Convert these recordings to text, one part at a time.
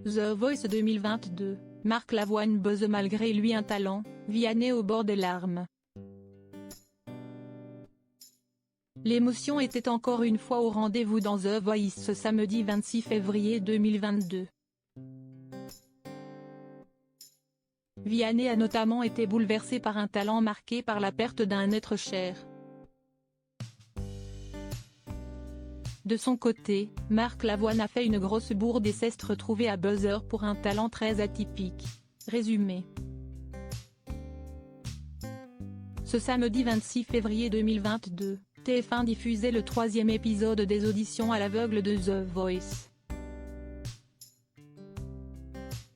The Voice 2022, Marc Lavoine buzz malgré lui un talent, Vianney au bord des larmes. L'émotion était encore une fois au rendez-vous dans The Voice ce samedi 26 février 2022. Vianney a notamment été bouleversé par un talent marqué par la perte d'un être cher. De son côté, Marc Lavoine a fait une grosse bourde et s'est retrouvé à buzzer pour un talent très atypique. Résumé. Ce samedi 26 février 2022, TF1 diffusait le 3e épisode des auditions à l'aveugle de The Voice.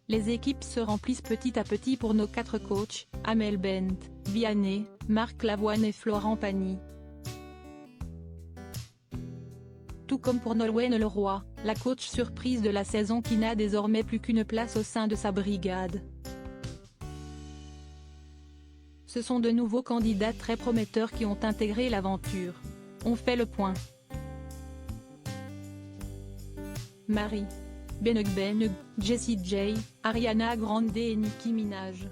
Les équipes se remplissent petit à petit pour nos 4 coachs, Amel Bent, Vianney, Marc Lavoine et Florent Pagny. Tout comme pour Nolwenn Leroy, la coach surprise de la saison qui n'a désormais plus qu'une place au sein de sa brigade. Ce sont de nouveaux candidats très prometteurs qui ont intégré l'aventure. On fait le point. Marie Benug, Jessie J, Ariana Grande et Nicki Minaj.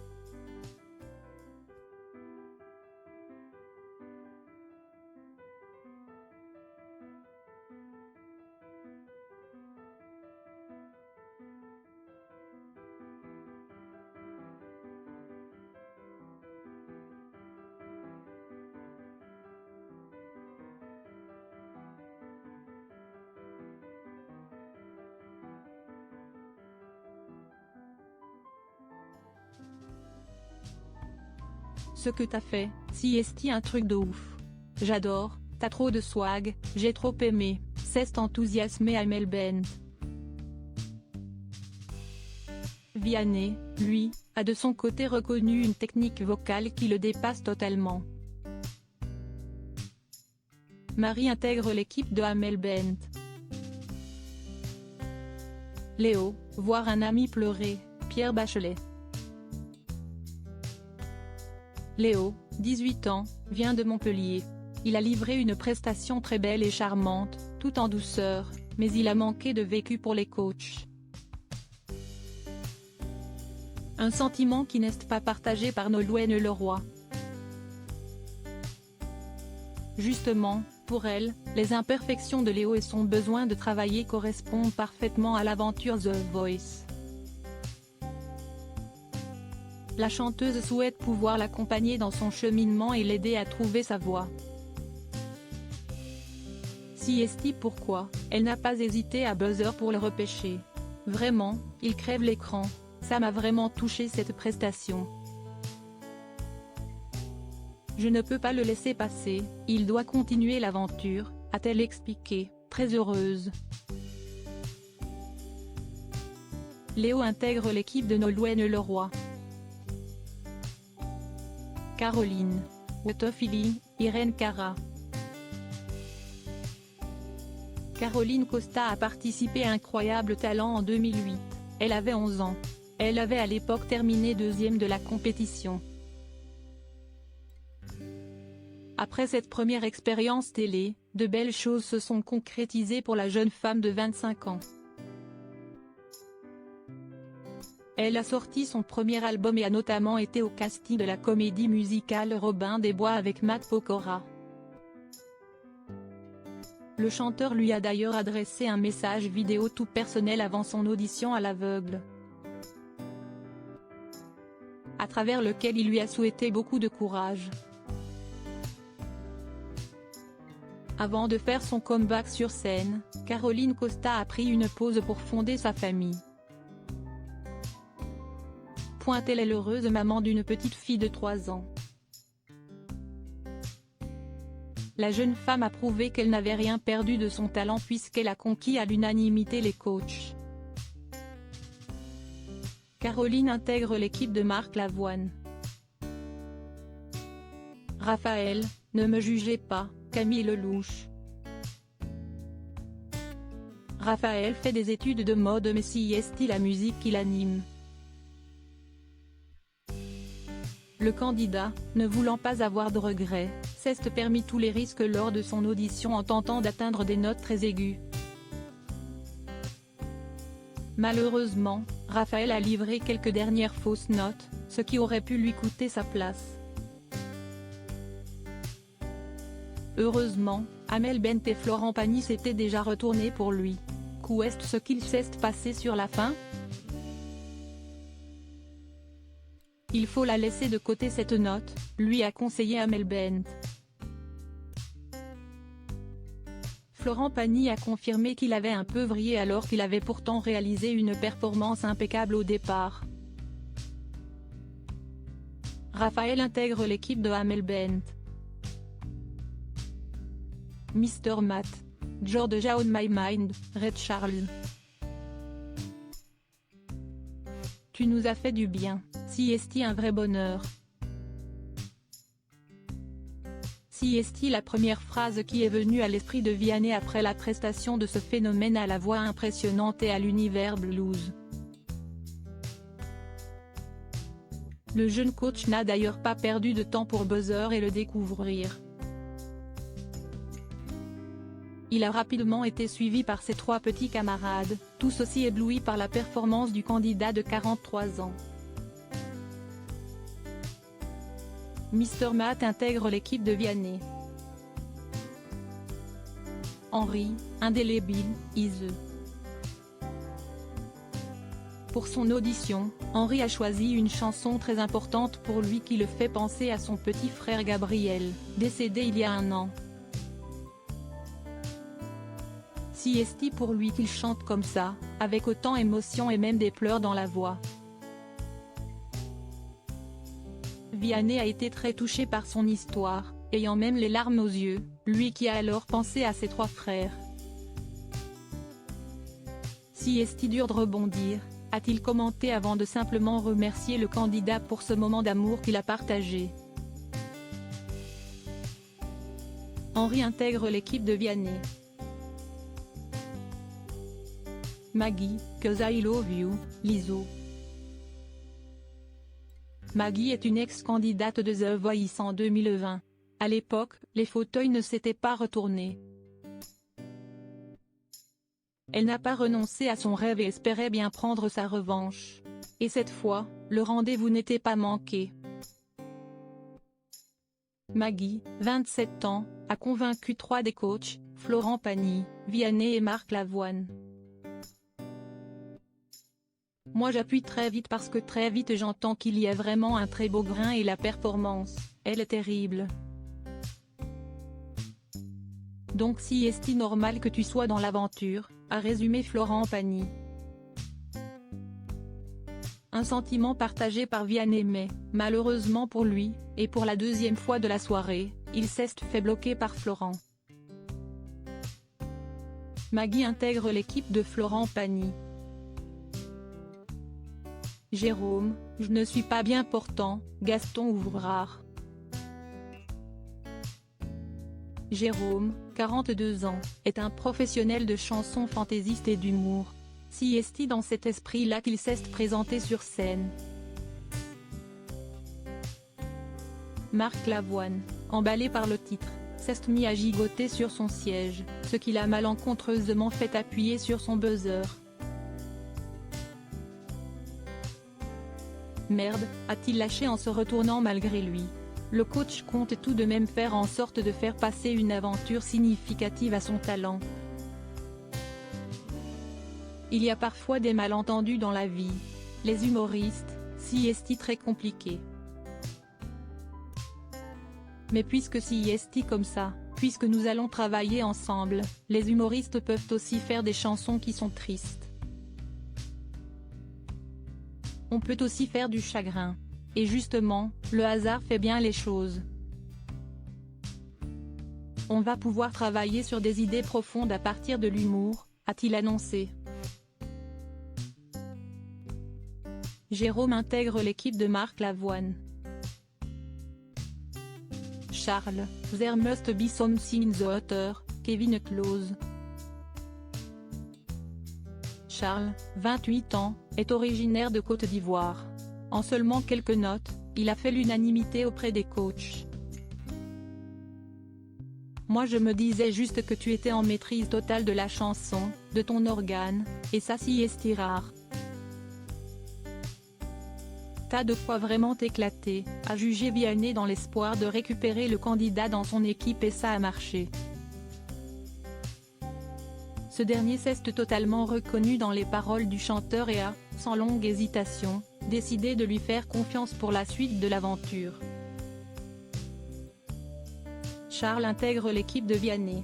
Ce que t'as fait, CST un truc de ouf. J'adore, t'as trop de swag, j'ai trop aimé, s'est enthousiasmé Amel Bent. Vianney, lui, a de son côté reconnu une technique vocale qui le dépasse totalement. Marie intègre l'équipe de Amel Bent. Léo, voir un ami pleurer, Pierre Bachelet. Léo, 18 ans, vient de Montpellier. Il a livré une prestation très belle et charmante, tout en douceur, mais il a manqué de vécu pour les coachs. Un sentiment qui n'est pas partagé par Nolwenn Leroy. Justement, pour elle, les imperfections de Léo et son besoin de travailler correspondent parfaitement à l'aventure The Voice. La chanteuse souhaite pouvoir l'accompagner dans son cheminement et l'aider à trouver sa voie. CST pourquoi, elle n'a pas hésité à buzzer pour le repêcher. Vraiment, il crève l'écran, ça m'a vraiment touché cette prestation. Je ne peux pas le laisser passer, il doit continuer l'aventure, a-t-elle expliqué, très heureuse. Léo intègre l'équipe de Nolwenn Leroy. Caroline Autophili, Irène Cara. Caroline Costa a participé à Incroyable Talent en 2008, elle avait 11 ans. Elle avait à l'époque terminé 2e de la compétition. Après cette première expérience télé, de belles choses se sont concrétisées pour la jeune femme de 25 ans. Elle a sorti son premier album et a notamment été au casting de la comédie musicale Robin des Bois avec Matt Pokora. Le chanteur lui a d'ailleurs adressé un message vidéo tout personnel avant son audition à l'aveugle, à travers lequel il lui a souhaité beaucoup de courage. Avant de faire son comeback sur scène, Caroline Costa a pris une pause pour fonder sa famille. Elle est l'heureuse maman d'une petite fille de 3 ans. La jeune femme a prouvé qu'elle n'avait rien perdu de son talent puisqu'elle a conquis à l'unanimité les coachs. Caroline intègre l'équipe de Marc Lavoine. Raphaël, ne me jugez pas, Camille Lelouch. Raphaël fait des études de mode mais CST la musique qui l'anime. Le candidat, ne voulant pas avoir de regrets, s'est permis tous les risques lors de son audition en tentant d'atteindre des notes très aiguës. Malheureusement, Raphaël a livré quelques dernières fausses notes, ce qui aurait pu lui coûter sa place. Heureusement, Amel Bent et Florent Pagny s'étaient déjà retournés pour lui. Qu'est ce qu'il s'est passé sur la fin? Il faut la laisser de côté cette note, lui a conseillé Amel Bent. Florent Pagny a confirmé qu'il avait un peu vrillé alors qu'il avait pourtant réalisé une performance impeccable au départ. Raphaël intègre l'équipe de Amel Bent. Mr. Matt. Georgia on my mind, Red Charles. Tu nous as fait du bien, si est-il un vrai bonheur. Si est-il la première phrase qui est venue à l'esprit de Vianney après la prestation de ce phénomène à la voix impressionnante et à l'univers blues. Le jeune coach n'a d'ailleurs pas perdu de temps pour buzzer et le découvrir. Il a rapidement été suivi par ses trois petits camarades, tous aussi éblouis par la performance du candidat de 43 ans. Mr. Matt intègre l'équipe de Vianney. Henry, indélébile, is. Pour son audition, Henry a choisi une chanson très importante pour lui qui le fait penser à son petit frère Gabriel, décédé il y a un an. Si est-il pour lui qu'il chante comme ça, avec autant d'émotion et même des pleurs dans la voix. Vianney a été très touché par son histoire, ayant même les larmes aux yeux, lui qui a alors pensé à ses trois frères. Si est-il dur de rebondir, a-t-il commenté avant de simplement remercier le candidat pour ce moment d'amour qu'il a partagé. Henry intègre l'équipe de Vianney. Maggie, 'Cause I Love You, Lizzo. Maggie est une ex-candidate de The Voice en 2020. À l'époque, les fauteuils ne s'étaient pas retournés. Elle n'a pas renoncé à son rêve et espérait bien prendre sa revanche. Et cette fois, le rendez-vous n'était pas manqué. Maggie, 27 ans, a convaincu trois des coachs, Florent Pagny, Vianney et Marc Lavoine. Moi j'appuie très vite parce que très vite j'entends qu'il y a vraiment un très beau grain et la performance, elle est terrible. Donc si est-il normal que tu sois dans l'aventure, a résumé Florent Pagny. Un sentiment partagé par Vianney mais, malheureusement pour lui, et pour la deuxième fois de la soirée, il s'est fait bloquer par Florent. Maggie intègre l'équipe de Florent Pagny. Jérôme, je ne suis pas bien portant, Gaston Ouvrard. Jérôme, 42 ans, est un professionnel de chansons fantaisistes et d'humour. Si est-il dans cet esprit-là qu'il s'est présenté sur scène. Marc Lavoine, emballé par le titre, s'est mis à gigoter sur son siège, ce qui l'a malencontreusement fait appuyer sur son buzzer. Merde, a-t-il lâché en se retournant malgré lui. Le coach compte tout de même faire en sorte de faire passer une aventure significative à son talent. Il y a parfois des malentendus dans la vie. Les humoristes, si est-il très compliqué. Mais puisque si est-il comme ça, puisque nous allons travailler ensemble, les humoristes peuvent aussi faire des chansons qui sont tristes. On peut aussi faire du chagrin. Et justement, le hasard fait bien les choses. On va pouvoir travailler sur des idées profondes à partir de l'humour, a-t-il annoncé. Jérôme intègre l'équipe de Marc Lavoine. Charles, There must be something in the water, Kevin Close. Charles, 28 ans, est originaire de Côte d'Ivoire. En seulement quelques notes, il a fait l'unanimité auprès des coachs. Moi je me disais juste que tu étais en maîtrise totale de la chanson, de ton organe, et ça si est rare. T'as de quoi vraiment t'éclater, a jugé Vianney dans l'espoir de récupérer le candidat dans son équipe et ça a marché. Ce dernier s'est totalement reconnu dans les paroles du chanteur et a, sans longue hésitation, décidé de lui faire confiance pour la suite de l'aventure. Charles intègre l'équipe de Vianney.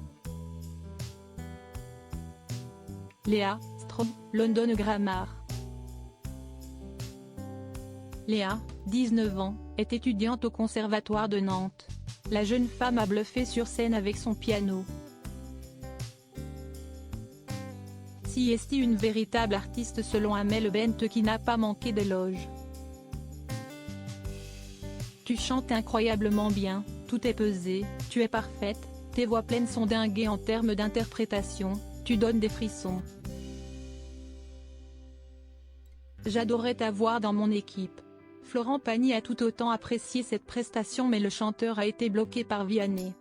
Léa Strom, London Grammar. Léa, 19 ans, est étudiante au Conservatoire de Nantes. La jeune femme a bluffé sur scène avec son piano. Si est une véritable artiste selon Amel Bent qui n'a pas manqué d'éloges. Tu chantes incroyablement bien, tout est pesé, tu es parfaite, tes voix pleines sont dinguées en termes d'interprétation, tu donnes des frissons. J'adorais t'avoir dans mon équipe. Florent Pagny a tout autant apprécié cette prestation mais le chanteur a été bloqué par Vianney,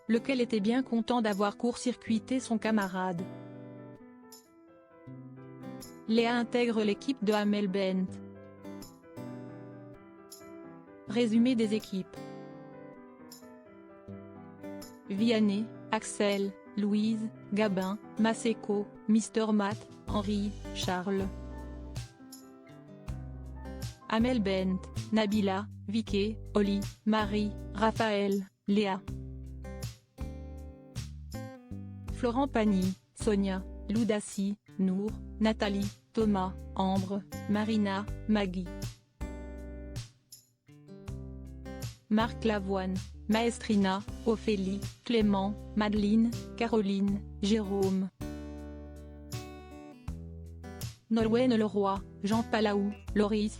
lequel était bien content d'avoir court-circuité son camarade. Léa intègre l'équipe de Amel Bent. Résumé des équipes. Vianney, Axel, Louise, Gabin, Maseko, Mr Matt, Henri, Charles. Amel Bent, Nabila, Vicky, Oli, Marie, Raphaël, Léa. Florent Pagny, Sonia, Loudassi, Nour, Nathalie, Thomas, Ambre, Marina, Maggie. Marc Lavoine, Maestrina, Ophélie, Clément, Madeleine, Caroline, Jérôme. Nolwenn Leroy, Jean Palaou, Loris,